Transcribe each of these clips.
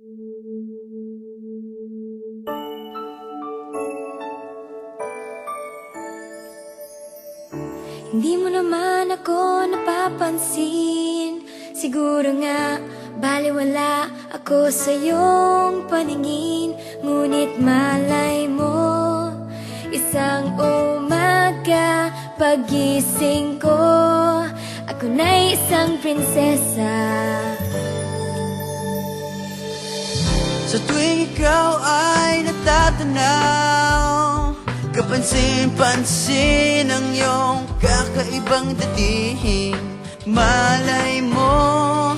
Hindi mo naman ako napapansin. Siguro nga baliwala ako sa iyong paningin. Ngunit malay mo, isang umaga pagising ko, ako na'y isang prinsesa. Sa tuwing ikaw ay natatanaw, kapansin-pansin ang iyong kakaibang dating. Malay mo,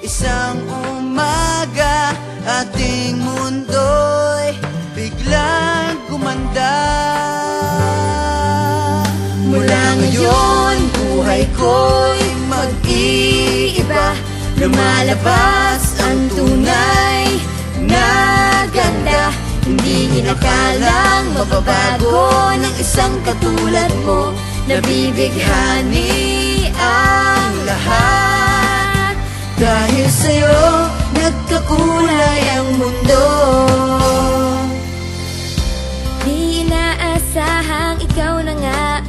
isang umaga ating mundo'y biglang gumanda. Mula ngayon, buhay ko'y mag-iiba. Lumalabas ang tunay na ganda. Hindi inakalang mababago ng isang katulad mo. Nabibighani ang lahat. Dahil sa'yo, nagkakulay ang mundo. Di inaasahang ikaw na nga,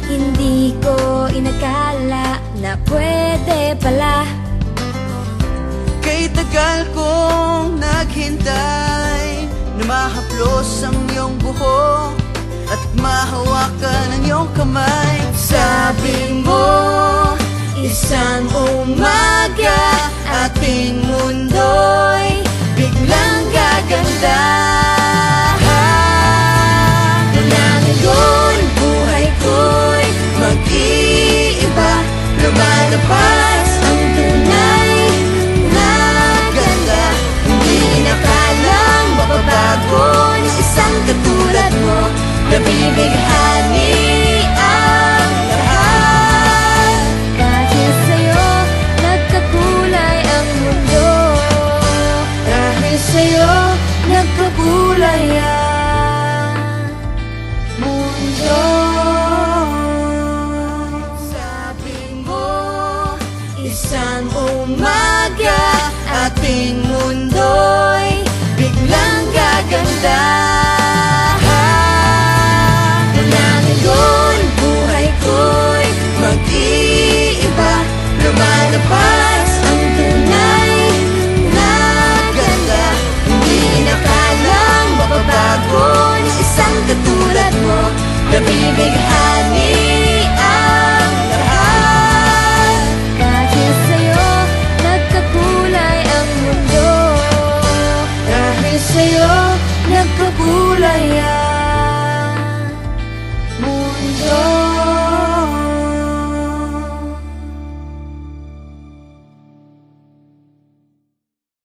hindi ko inakala na pwede pala. Kay tagal kong naghintay na mahaplos ang iyong buhok at mahawakan ang iyong kamay. Sabi mo, isang umaga ating mundo'y biglang gaganda. Mula ngayon, buhay ko'y mag-iiba. Lumalabas ang tunay na ganda. Hindi inakalang mababago ng isang katulad mo. Nabibighani ang lahat. Dahil sa'yo, nagkakulay ang mundo. Dahil sa'yo, nagkakulay ang mundo. Sabi mo, isang umaga ating mundo'y biglang gaganda. Mula ngayon, buhay ko'y mag-iiba. Lumalabas ang tunay na ganda. Hindi inakalang mababago ng isang katulad mo. Nabibighani ang lahat. Dahil sa'yo, nagkakulay ang mundo. Dahil sa'yo, nagkakulay ang mundo.